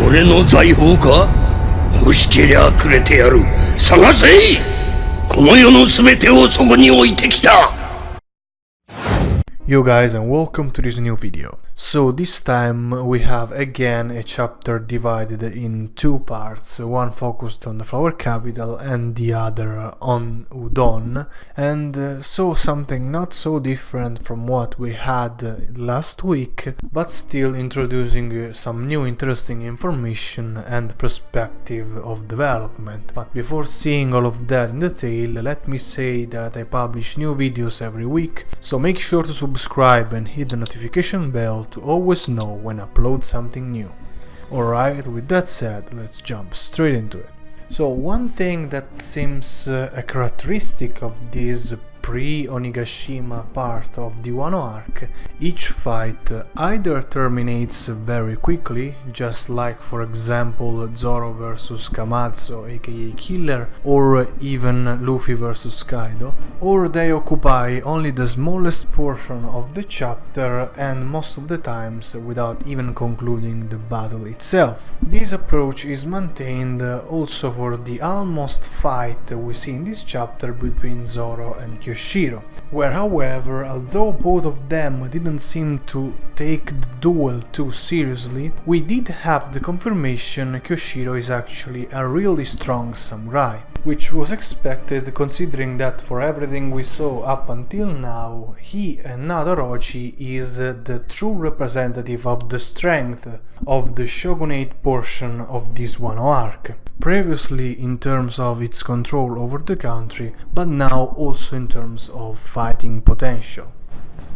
俺の財宝か？欲しけりゃくれてやる。探せ！この世のすべてをそこに置いてきた。 Yo guys, and welcome to this new video. So this time we have again a chapter divided in two parts, one focused on the flower capital and the other on Udon, and so something not so different from what we had last week, but still introducing some new interesting information and perspective of development. But before seeing all of that in detail, let me say that I publish new videos every week, so make sure to subscribe and hit the notification bell to always know when I upload something new. Alright, with that said, let's jump straight into it. So one thing that seems a characteristic of this pre-Onigashima part of the Wano Arc, each fight either terminates very quickly, just like for example Zoro vs Kamatsu aka Killer, or even Luffy vs Kaido, or they occupy only the smallest portion of the chapter and most of the times without even concluding the battle itself. This approach is maintained also for the almost fight we see in this chapter between Zoro and Kyoshiro, where however, although both of them didn't seem to take the duel too seriously, we did have the confirmation Kyoshiro is actually a really strong samurai, which was expected considering that for everything we saw up until now, he and not Orochi is the true representative of the strength of the shogunate portion of this Wano Arc. Previously in terms of its control over the country, but now also in terms of fighting potential.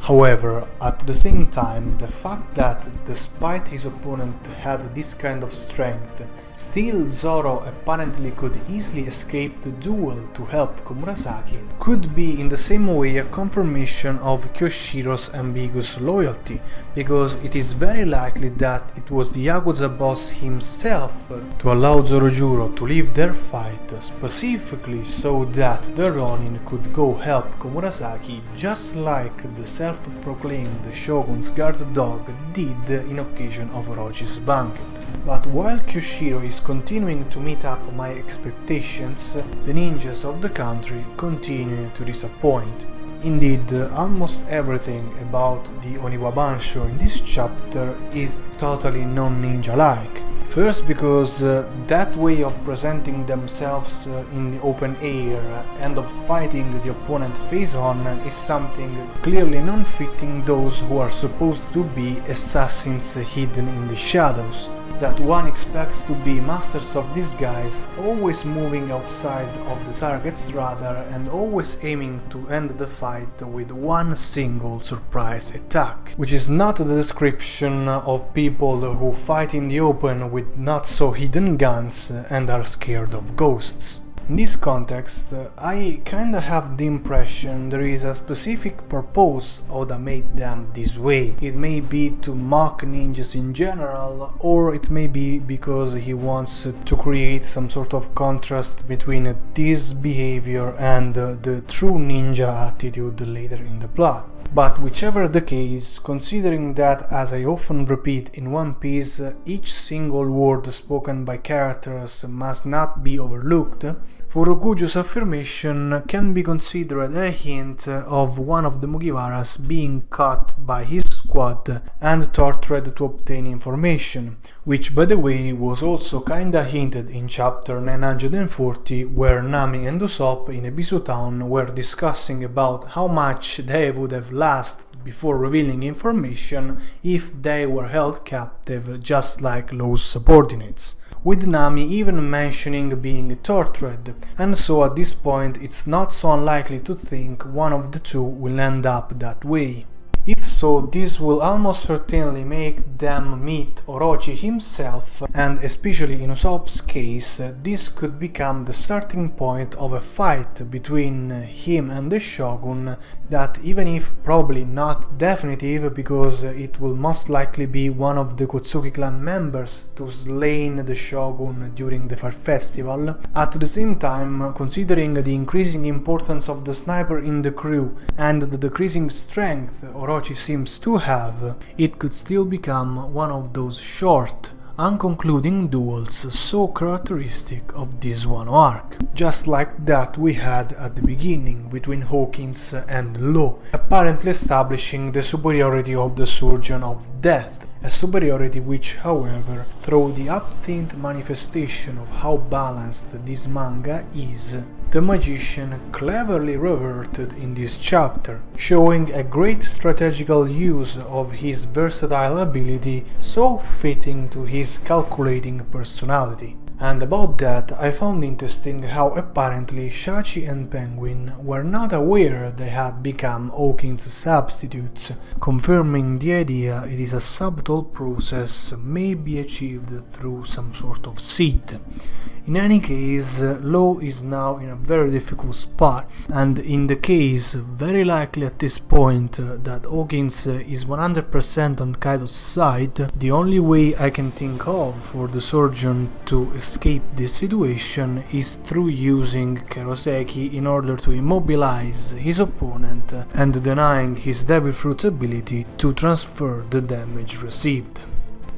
However, at the same time, the fact that despite his opponent had this kind of strength, still Zoro apparently could easily escape the duel to help Komurasaki could be in the same way a confirmation of Kyoshiro's ambiguous loyalty, because it is very likely that it was the Yakuza boss himself to allow Zorojuro to leave their fight specifically so that the Ronin could go help Komurasaki, just like the self-proclaimed Shogun's guard dog did in occasion of Orochi's banquet. But while Kyoshiro is continuing to meet up my expectations, the ninjas of the country continue to disappoint. Indeed, almost everything about the Oniwabanshou in this chapter is totally non-ninja-like. First because that way of presenting themselves in the open air and of fighting the opponent face-on is something clearly non-fitting those who are supposed to be assassins hidden in the shadows. That one expects to be masters of disguise, always moving outside of the target's radar and always aiming to end the fight with one single surprise attack, which is not the description of people who fight in the open with not so hidden guns and are scared of ghosts. In this context, I kinda have the impression there is a specific purpose Oda made them this way. It may be to mock ninjas in general, or it may be because he wants to create some sort of contrast between this behavior and the true ninja attitude later in the plot. But whichever the case, considering that, as I often repeat in One Piece, each single word spoken by characters must not be overlooked, Furokuju's affirmation can be considered a hint of one of the Mugiwaras being caught by his squad and tortured to obtain information, which by the way was also kinda hinted in chapter 940, where Nami and Usopp in Ebisu Town were discussing about how much they would have lost before revealing information if they were held captive just like Law's subordinates, with Nami even mentioning being tortured, and so at this point it's not so unlikely to think one of the two will end up that way. If so, this will almost certainly make them meet Orochi himself, and especially in Usopp's case, this could become the starting point of a fight between him and the Shogun that, even if probably not definitive because it will most likely be one of the Kotsuki clan members to slain the Shogun during the Fire Festival, at the same time, considering the increasing importance of the sniper in the crew and the decreasing strength Orochi seems to have, it could still become one of those short, unconcluding duels so characteristic of this Wano Arc, just like that we had at the beginning between Hawkins and Law, apparently establishing the superiority of the Surgeon of Death, a superiority which, however, through the obtained manifestation of how balanced this manga is, the magician cleverly reverted in this chapter, showing a great strategical use of his versatile ability so fitting to his calculating personality. And about that, I found interesting how apparently Shachi and Penguin were not aware they had become Hawkins' substitutes, confirming the idea it is a subtle process may be achieved through some sort of seed. In any case, Law is now in a very difficult spot, and in the case, very likely at this point, that Hawkins is 100% on Kaido's side, the only way I can think of for the surgeon to escape this situation is through using Kuroseki in order to immobilize his opponent and denying his Devil Fruit ability to transfer the damage received.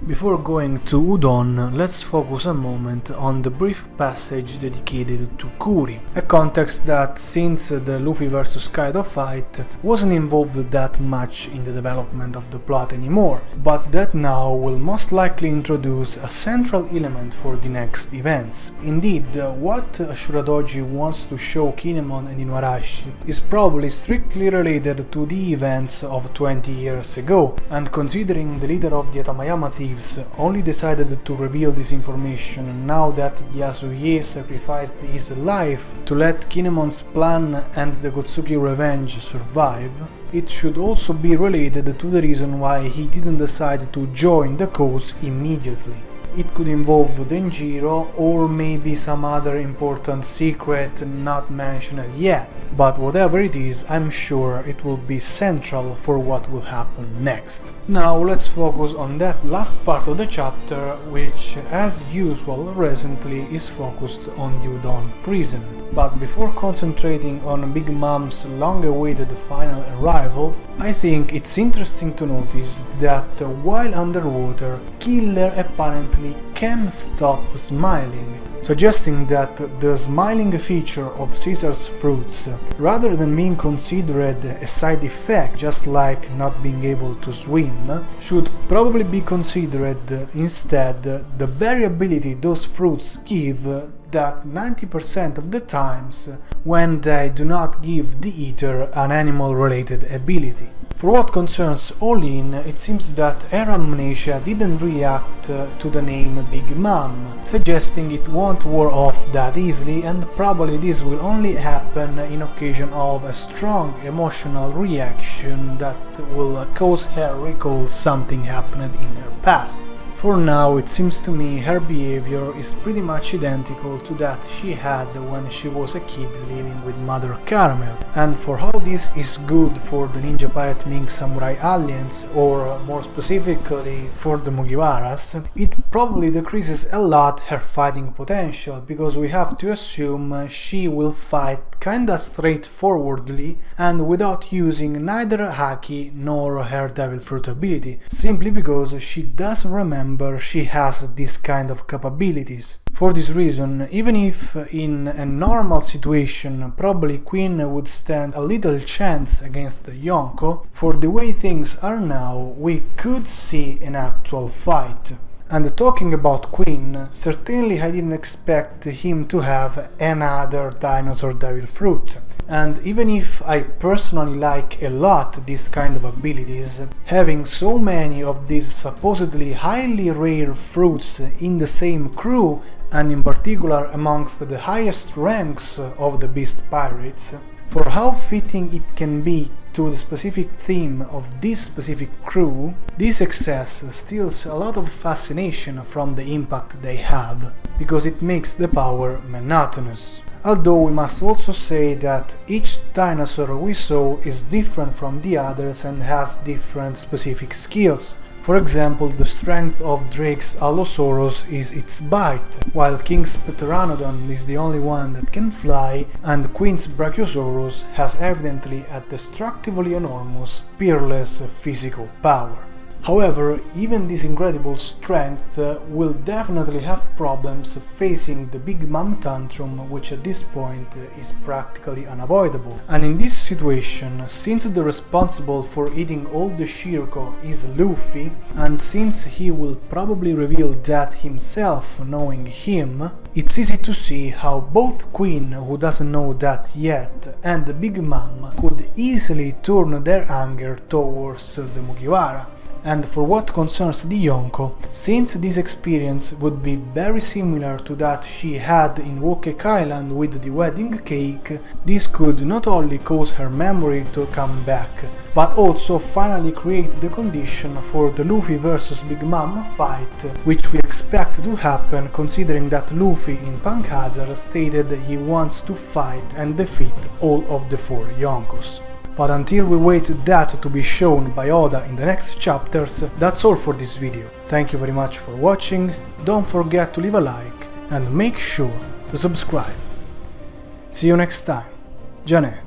Before going to Udon, let's focus a moment on the brief passage dedicated to Kuri, a context that, since the Luffy vs Kaido fight, wasn't involved that much in the development of the plot anymore, but that now will most likely introduce a central element for the next events. Indeed, what Shura Doji wants to show Kinemon and Inuarashi is probably strictly related to the events of 20 years ago, and considering the leader of the Atamayama thieves only decided to reveal this information now that Yasuye sacrificed his life to let Kinemon's plan and the Gotsuki revenge survive, it should also be related to the reason why he didn't decide to join the cause immediately. It could involve Denjiro or maybe some other important secret not mentioned yet, but whatever it is, I'm sure it will be central for what will happen next. Now let's focus on that last part of the chapter, which as usual recently is focused on the Udon prison. But before concentrating on Big Mom's long-awaited final arrival, I think it's interesting to notice that while underwater, Killer apparently can stop smiling, suggesting that the smiling feature of Caesar's fruits, rather than being considered a side effect just like not being able to swim, should probably be considered instead the variability those fruits give that 90% of the times when they do not give the eater an animal-related ability. For what concerns All In, it seems that her amnesia didn't react to the name Big Mom, suggesting it won't wear off that easily, and probably this will only happen in occasion of a strong emotional reaction that will cause her recall something happened in her past. For now, it seems to me her behavior is pretty much identical to that she had when she was a kid living with Mother Caramel, and for how this is good for the Ninja Pirate Mink Samurai Alliance, or more specifically for the Mugiwaras, it probably decreases a lot her fighting potential, because we have to assume she will fight kinda straightforwardly and without using neither Haki nor her Devil Fruit ability, simply because she doesn't remember she has this kind of capabilities. For this reason, even if in a normal situation probably Queen would stand a little chance against Yonko, for the way things are now, we could see an actual fight. And talking about Queen, certainly I didn't expect him to have another Dinosaur Devil Fruit. And even if I personally like a lot these kind of abilities, having so many of these supposedly highly rare fruits in the same crew, and in particular amongst the highest ranks of the Beast Pirates, for how fitting it can be to the specific theme of this specific crew, this excess steals a lot of fascination from the impact they have, because it makes the power monotonous. Although we must also say that each dinosaur we saw is different from the others and has different specific skills. For example, the strength of Drake's Allosaurus is its bite, while King's Pteranodon is the only one that can fly, and Queen's Brachiosaurus has evidently a destructively enormous, peerless physical power. However, even this incredible strength will definitely have problems facing the Big Mom tantrum, which at this point is practically unavoidable. And in this situation, since the responsible for eating all the Shirko is Luffy, and since he will probably reveal that himself knowing him, it's easy to see how both Queen, who doesn't know that yet, and the Big Mom could easily turn their anger towards the Mugiwara. And for what concerns the Yonko, since this experience would be very similar to that she had in Wokek Island with the wedding cake, this could not only cause her memory to come back, but also finally create the condition for the Luffy vs Big Mom fight, which we expect to happen considering that Luffy in Punk Hazard stated he wants to fight and defeat all of the 4 Yonkos. But until we wait that to be shown by Oda in the next chapters, that's all for this video. Thank you very much for watching, don't forget to leave a like and make sure to subscribe. See you next time. Jane.